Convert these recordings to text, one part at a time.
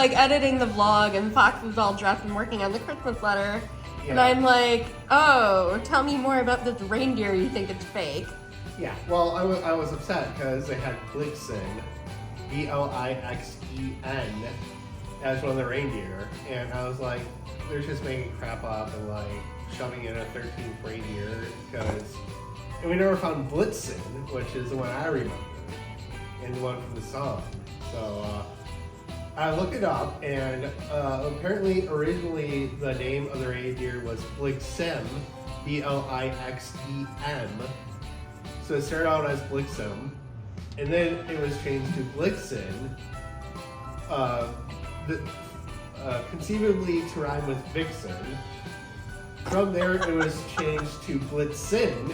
like editing the vlog, and Phauxe was all dressed and working on the Christmas letter. Yeah. And I'm like, oh, tell me more about this reindeer you think it's fake. Yeah, well, I was upset because they had Blixen, Blixen, as one of the reindeer, and I was like, they're just making crap up and like shoving in a 13th reindeer and we never found Blitzen, which is the one I remember, and the one from the song. So I looked it up, and apparently originally the name of the reindeer was Blixen, Blixen. So it started out as Blixen, and then it was changed to Blixen, conceivably to rhyme with Vixen. From there, it was changed to Blitzen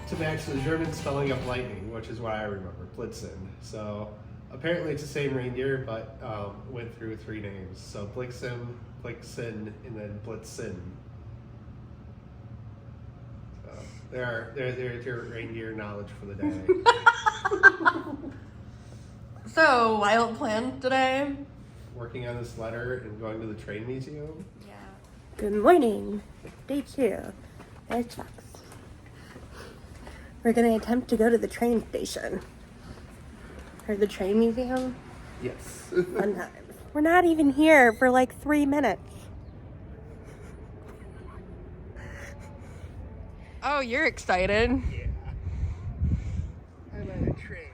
to match the German spelling of lightning, which is what I remember, Blitzen. So apparently it's the same reindeer, but went through 3 names. So Blixen, Blixen, and then Blitzen. There's your reindeer knowledge for the day. So, wild plan today? Working on this letter and going to the train museum. Yeah. Good morning. Day 2. There's Phauxe. We're going to attempt to go to the train station. Or the train museum. Yes. Fun times. We're not even here for like 3 minutes. Oh, you're excited. Yeah. I'm on a train.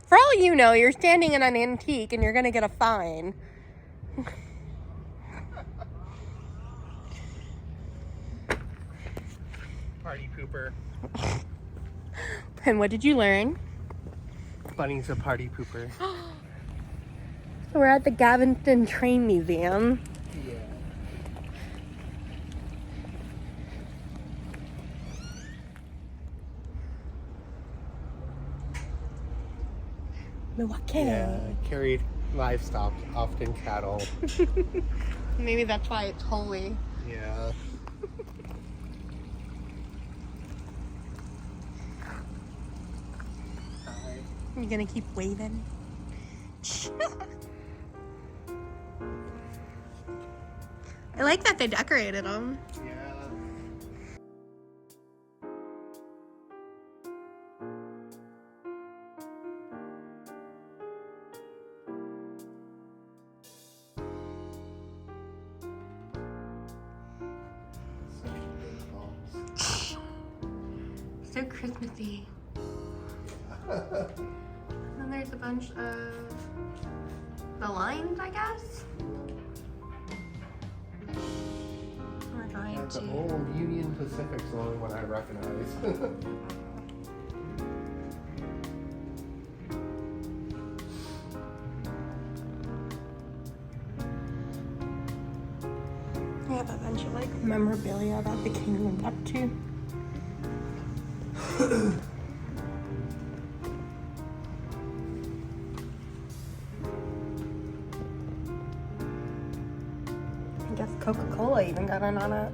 For all you know, you're standing in an antique and you're going to get a fine. Party pooper. And what did you learn? Bunny's a party pooper. So we're at the Galveston Train Museum. Yeah. Milwaukee. Yeah, carried livestock, often cattle. Maybe that's why it's holy. Yeah. You gonna keep waving? I like that they decorated them. Yeah. So Christmassy. And then there's a bunch of the lines, I guess. We're going The to. old Union Pacific's the only one I recognize. They have a bunch of like memorabilia about the king went up to. I guess Coca-Cola even got in on it.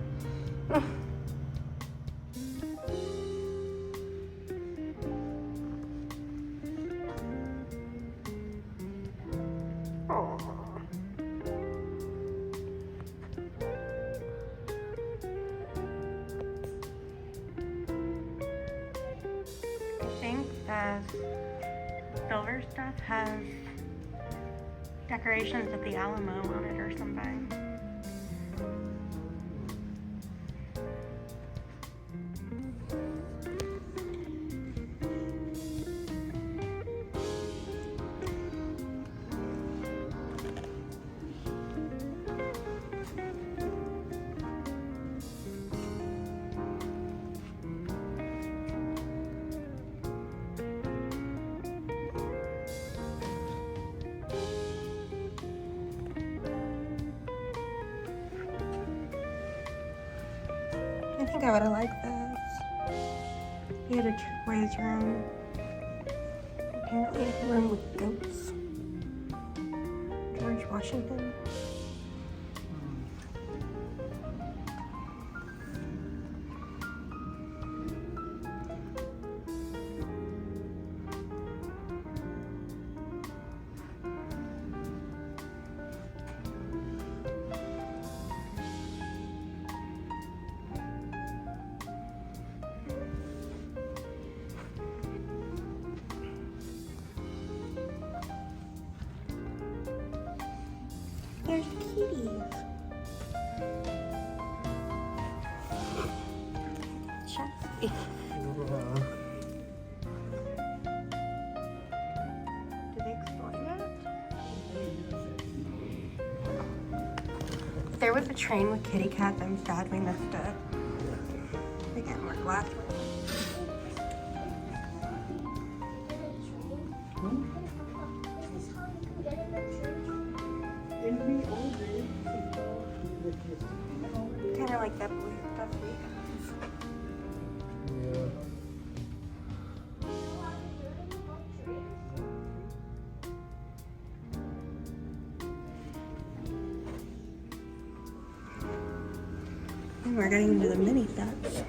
I think the silver stuff has decorations of the Alamo on it or something. I think I would have liked this. He had a turquoise room. Apparently a room with goats. George Washington. If there was a train with kitty cats, I'm sad we missed it. They get more glass. Kind of like that blue stuff we have. Yeah. And we're getting into the mini sets.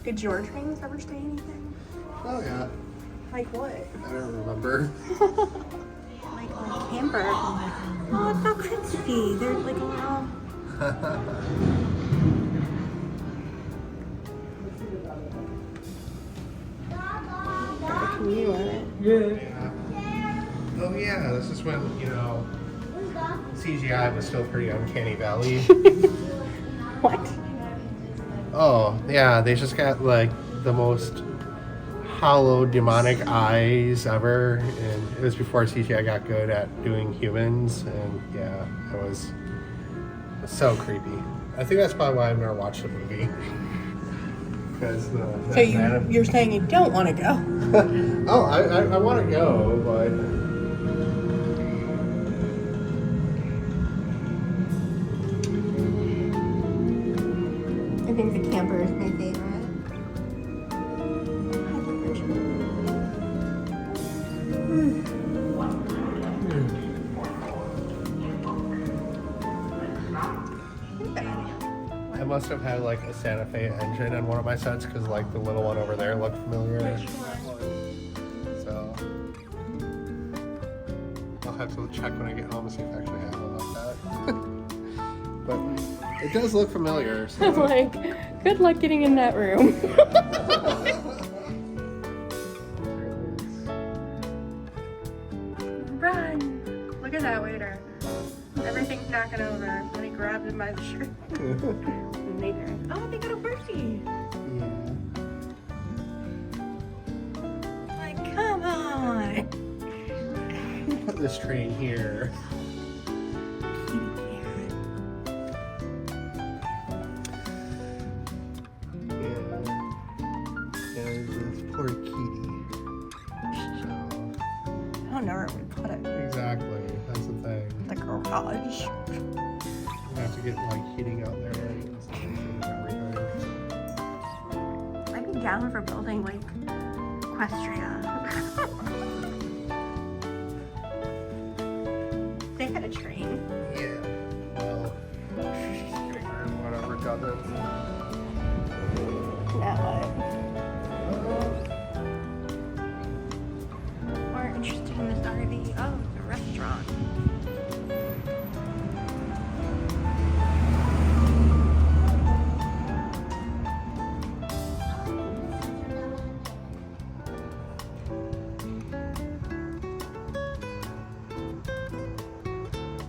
Did your trains ever say anything? Oh yeah. Like what? I don't remember. Like a camper. Oh, it's so crispy. They're like a little. Can you on it? Yeah. Oh yeah, this is when, you know, CGI was still pretty uncanny valley. What? Oh, yeah, they just got like the most hollow demonic eyes ever, and it was before CGI got good at doing humans, and yeah, it was so creepy. I think that's probably why I've never watched the movie. Because So you're saying you don't want to go? Oh, I want to go, but I think the camper is my favorite. I must have had like a Santa Fe engine in one of my sets because like the little one over there looked familiar. So I'll have to check when I get home and see if I actually have one like that. But it does look familiar. So. I'm like, good luck getting in that room. Run! Look at that waiter. Everything's knocking over. And he grabs him by the shirt. And they turn. Oh, they got a horsey. Yeah. Like, come on. Put this train here. Poor kitty. So. I don't know where we put it. Exactly. That's the thing. The garage. We have to get like heating out there and stuff and everything. I'd be down for building like Equestria. They had a train. Yeah. Well, whatever doesn't. No. We're interested in this RV. Oh, it's a restaurant.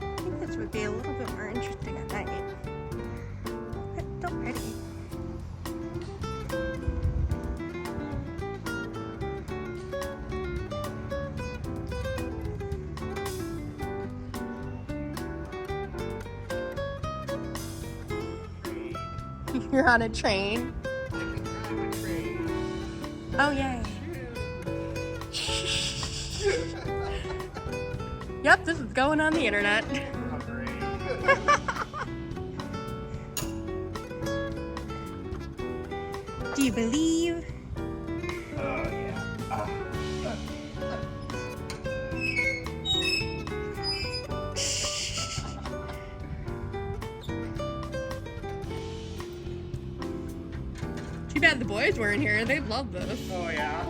I think this would be a little bit more interesting at night. It's so pretty. You're on a train. Oh, yay. Yep, this is going on the internet. Do you believe? Oh, yeah. Too bad the boys weren't here. They'd love this. Oh, yeah.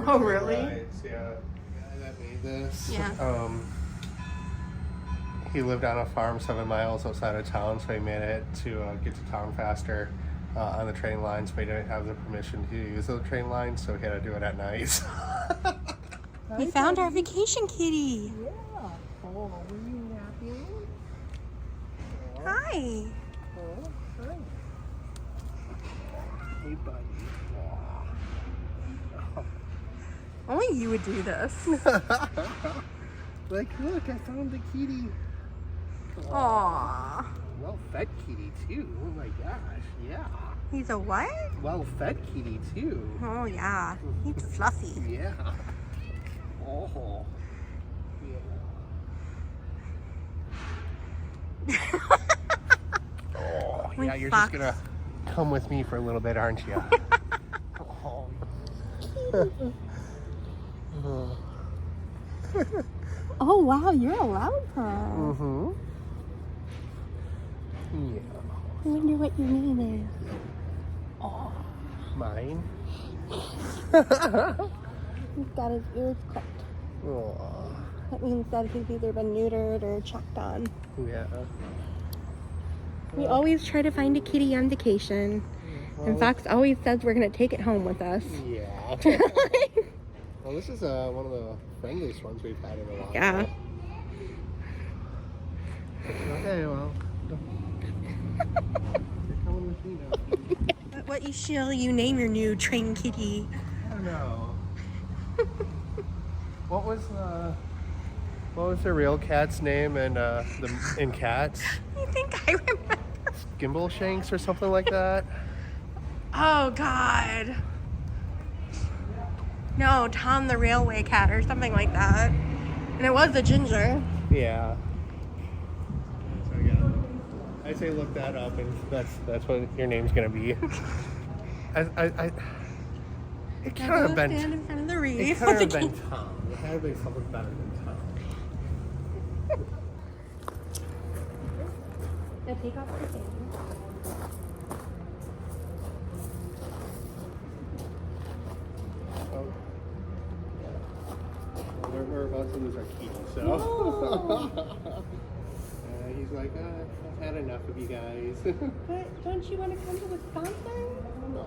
Oh, really? Rides, yeah. The guy that made this. Yeah. He lived on a farm 7 miles outside of town, so he made it to get to town faster on the train lines, but he didn't have the permission to use the train lines, so he had to do it at night. We found our vacation kitty. Yeah. Oh, are you happy? Hi. Oh, hi. Hey, buddy. Only you would do this. Like, look, I found the kitty. Aww. Well-fed kitty, too. Oh, my gosh. Yeah. He's a what? Well-fed kitty, too. Oh, yeah. He's fluffy. Yeah. Oh. Yeah. Oh, yeah, you're just gonna come with me for a little bit, aren't you? Oh. Oh, wow. You're a loud purr. Mm-hmm. Yeah. I wonder what your name is. Oh. Mine? He's got his ears clipped. Oh. That means that he's either been neutered or checked on. Yeah. We always try to find a kitty on vacation. And Phauxe always says we're going to take it home with us. Yeah. Well, this is one of the friendliest ones we've had in a while. Yeah. Okay, well. You're coming with me now. What shall you name your new train kitty? I don't know. What was the real cat's name in Cats? I think I remember. Gimble Shanks or something like that? Oh, God. No, Tom the Railway Cat or something like that. And it was a ginger. Yeah. So yeah, I say look that up, and that's what your name's gonna be. It could have been. Stand in front of the reef. It could have been Tom. It had to be something better than Tom. Now take off the thing. Oh. Well, we're about to lose our key, so. No. He's like, I've had enough of you guys. But don't you want to come to Wisconsin? No.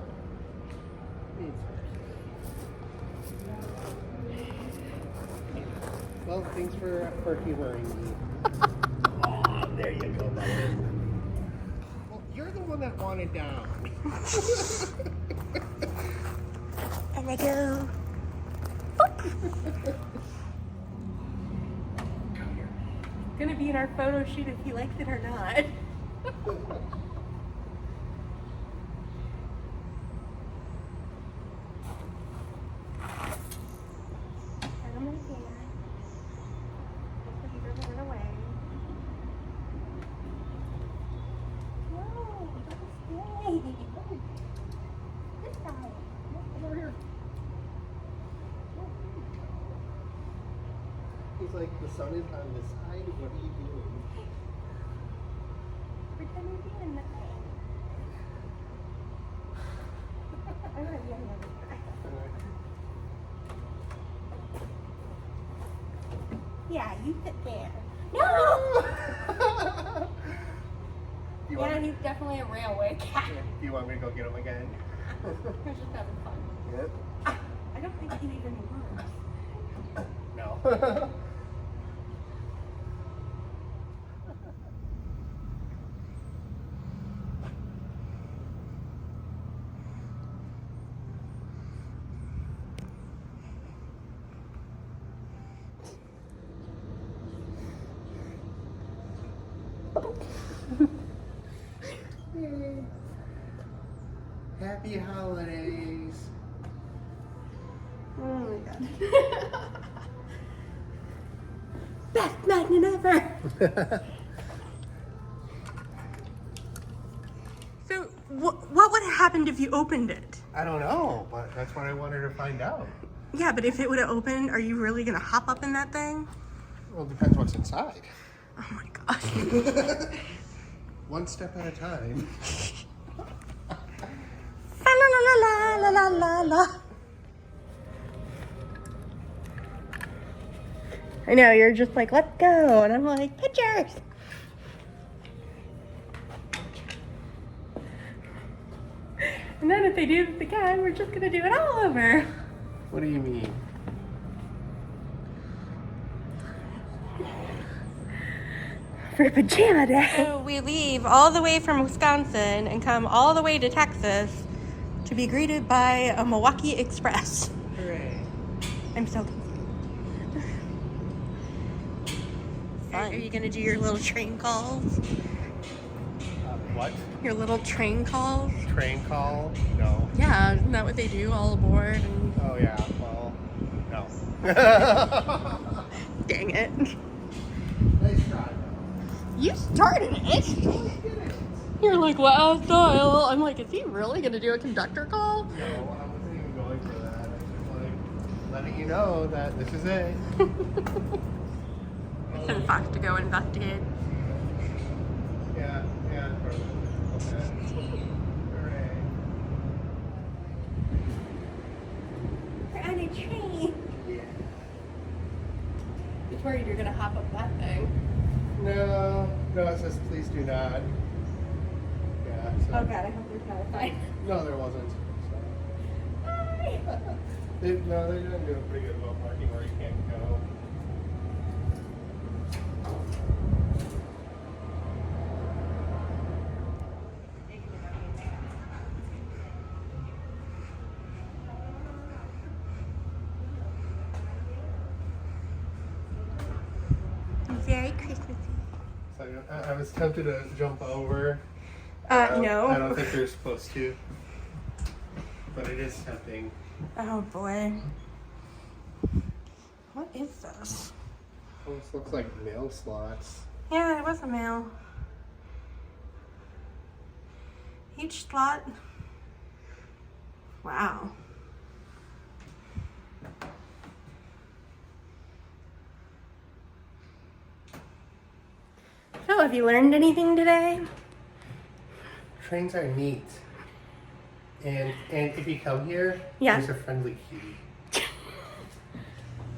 Well, thanks for humoring me. Oh, there you go, buddy. Well, you're the one that wanted down. And I go. Come here. It's gonna be in our photo shoot if he likes it or not. He's like, the sun is on this side. What are you doing? Pretend you're doing that. I'm gonna be on the other side. Yeah, you sit there. No! Yeah, he's definitely a railway cat. Do you want me to go get him again? We're just having fun. Yep. I don't think he needs any worms. No. Happy holidays. Oh my god. Best magnet ever! So, what would have happened if you opened it? I don't know, but that's what I wanted to find out. Yeah, but if it would have opened, are you really gonna hop up in that thing? Well, it depends what's inside. Oh my gosh. One step at a time. La la la la la la la la. I know, you're just like, let's go. And I'm like, pictures. And then if they do this again, we're just gonna do it all over. What do you mean? For pajama day. So we leave all the way from Wisconsin and come all the way to Texas to be greeted by a Milwaukee Express. Hooray. I'm so confused. Are you gonna do your little train calls? What? Your little train calls? Train call? No. Yeah, isn't that what they do all aboard? And... Oh yeah, well, no. Dang it. Nice try. You started it. You're like, wow, style. I'm like, is he really gonna do a conductor call? No, I wasn't even going for that. I was just like letting you know that this is it. Send Phauxe to go investigate. Yeah, perfect. Okay. Hooray. We're on a train. Yeah. Just worried you're gonna hop up that thing. No, it says please do not. Yeah. So. Oh god, I hope there's not a fight. No, there wasn't. So. They're doing pretty good about parking where you can't go. Very Christmassy. So I was tempted to jump over. No. I don't think you're supposed to. But it is tempting. Oh boy. What is this? Almost looks like mail slots. Yeah, it was a mail. Each slot. Wow. So, have you learned anything today? Trains are neat. And if you come here, Yeah. there's a friendly key.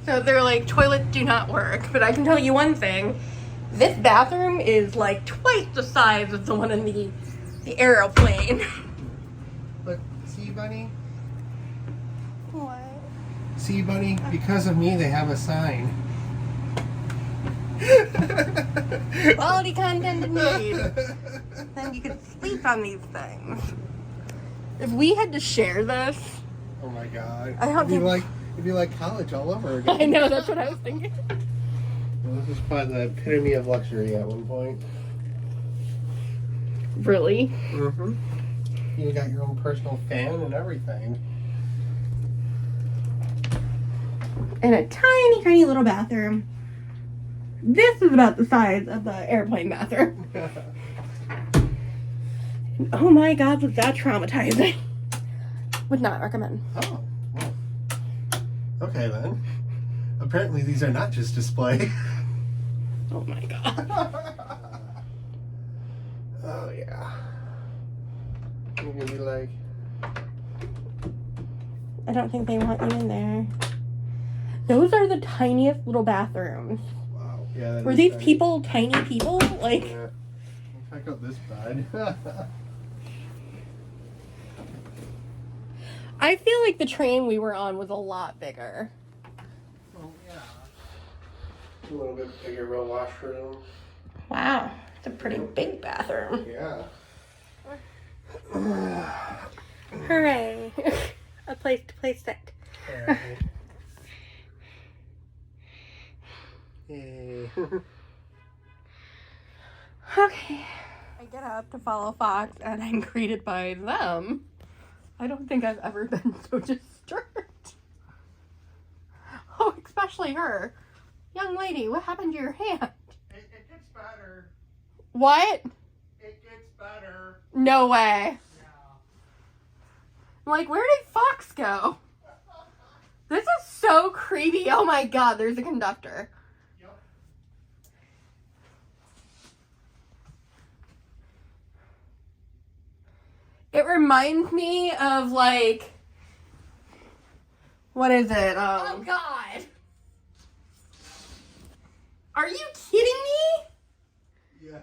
So they're like, toilets do not work, but I can tell you one thing. This bathroom is like twice the size of the one in the aeroplane. Look, see, Bunny? What? See, Bunny? Because of me, they have a sign. Quality content indeed. Then you could sleep on these things. If we had to share this, Oh my god. I don't think- It'd be like college all over again. I know, that's what I was thinking. Well, this is probably the epitome of luxury at one point. Really? Mm-hmm. You got your own personal fan and everything. In a tiny, tiny little bathroom. This is about the size of the airplane bathroom. Oh my god, was that traumatizing. Would not recommend. Oh. Well. Okay then. Apparently these are not just display. Oh my god. Oh yeah. You're gonna be like, I don't think they want you in there. Those are the tiniest little bathrooms. wow. Yeah. That Were is these tiny. people tiny people? Like, Yeah. Check out this bed. I feel like the train we were on was a lot bigger. Oh yeah. A little bit bigger of a washroom. Wow, it's a pretty big bathroom. Yeah. Hooray. A place to play sick. Alright. Yay. Okay. I get up to follow Phauxe and I'm greeted by them. I don't think I've ever been so disturbed. Oh, especially her. Young lady, what happened to your hand? It gets better. What? It gets better. No way. Yeah. I'm like, where did Phauxe go? This is so creepy. Oh my god, there's a conductor. Yep. It reminds me of like, what is it? Oh God. Are you kidding me? Yeah.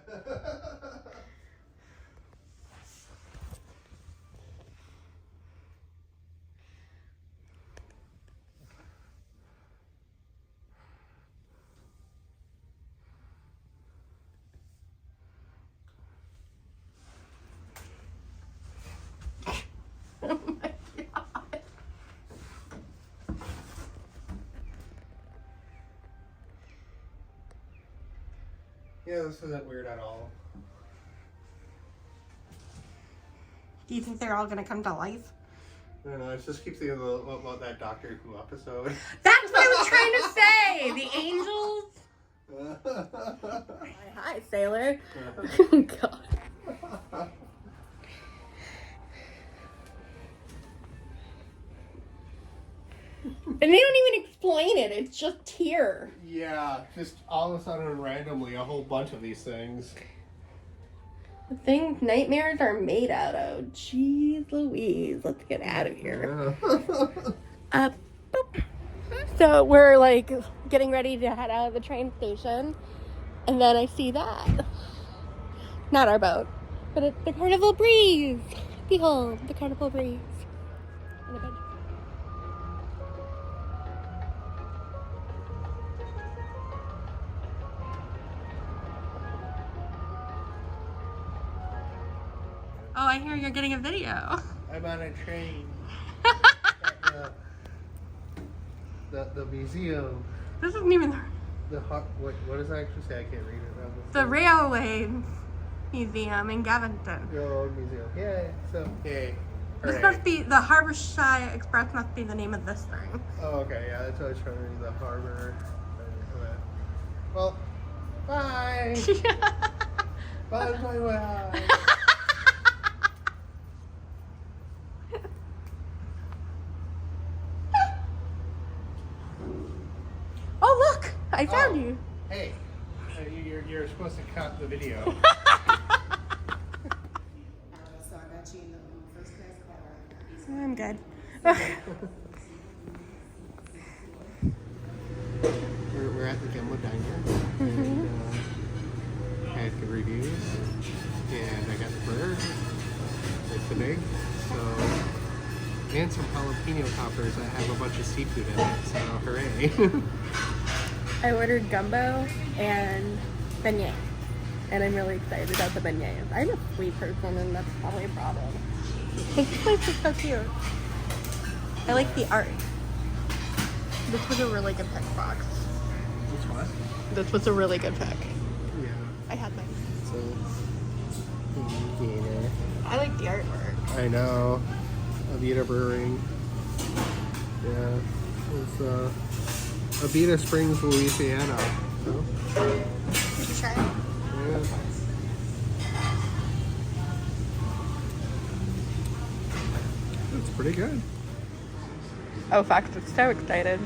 Oh my god. Yeah, this isn't weird at all. Do you think they're all gonna come to life? I don't know, I just keep thinking about that Doctor Who episode. That's what I was trying to say! The angels. Hi, sailor. Oh god. And they don't even explain it, it's just here. Yeah, just all of a sudden randomly a whole bunch of these things. The things nightmares are made out of. Jeez Louise, let's get out of here. Yeah. Boop. So we're like getting ready to head out of the train station, and then I see that. Not our boat, but it's the Carnival Breeze. Behold, the Carnival Breeze. And a bunch. Oh, I hear you're getting a video. I'm on a train. The museum. This isn't even What does that actually say? I can't read it. the railway museum in Galveston. Railroad museum. Yay. So, yay. This must be, the Harborside Express must be the name of this thing. Oh, okay. Yeah, that's what I was trying to read. The harbor. Okay. Well, bye. Bye, bye, bye. Oh, look! I found you. Hey, you're supposed to cut the video. So I got you in the first class car. I'm good. We're at the Gumbo Diner. And, I had good reviews. And I got the burger. It's the big. So, and some jalapeno poppers that have a bunch of seafood in it. So, hooray. I ordered gumbo and beignet. And I'm really excited about the beignets. I'm a sweet person and that's probably a problem. This place is so cute. I like the art. This was a really good pick, Fox. Which one? This was a really good pick. Yeah. I had mine. So, yeah. I like the artwork. I know. Avita Brewing. Yeah. It's Avita Springs, Louisiana. So, Did you try it? yeah. It's pretty good. Oh, Fox is so excited.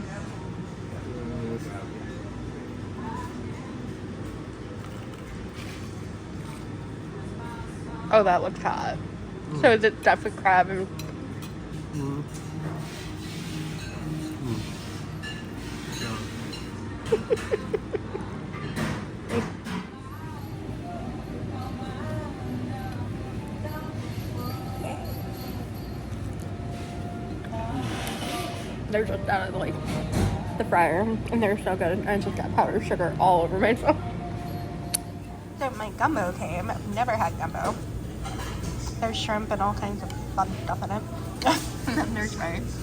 Oh, that looks hot. So is it stuffed with crab and... Mm. They're just out of like the fryer and they're so good. I just got powdered sugar all over myself. So my gumbo came. I've never had gumbo. There's shrimp and all kinds of fun stuff in it. And then there's rice.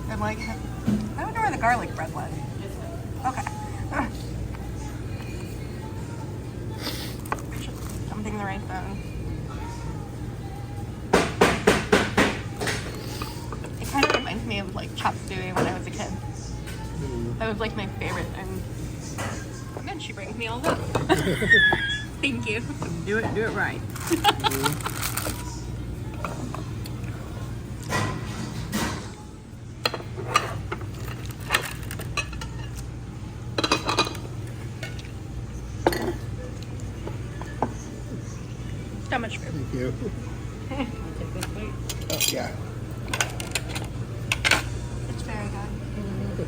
And like, I don't know where the garlic bread went. Okay. Just dumping the rice in. It kind of reminds me of like chop suey when I was a kid. That was like my favorite thing. And then she brings me all that. Thank you. Do it right. So much fruit. Thank you. Oh, yeah. It's very good.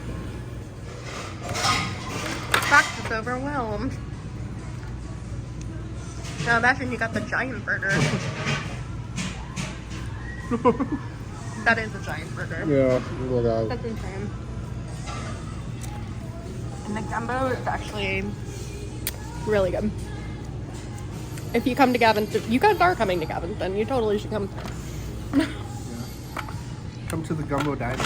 Fox is so overwhelmed. Now imagine you got the giant burger. That is a giant burger. Yeah, oh my God. That's insane. And the gumbo is actually really good. If you come to Galveston, you guys are coming to Galveston, you totally should come. Yeah. Come to the Gumbo Diner.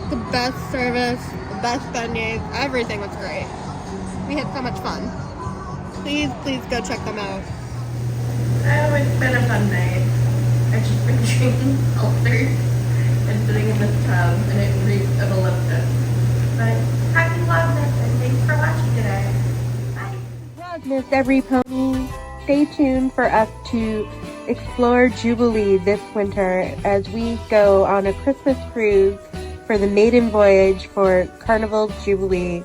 The best service, the best beignets, everything was great. We had so much fun. Please go check them out. Oh, it's been a fun night. I've just been drinking seltzer and sitting in the tub, and it reeks of Olympus. But happy Vlogmas, and thanks for watching today. Bye. Vlogmas, every pony. Stay tuned for us to explore Jubilee this winter as we go on a Christmas cruise for the maiden voyage for Carnival Jubilee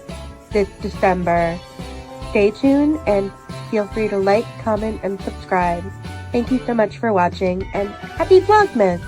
this December. Stay tuned and feel free to like, comment, and subscribe. Thank you so much for watching, and happy Vlogmas!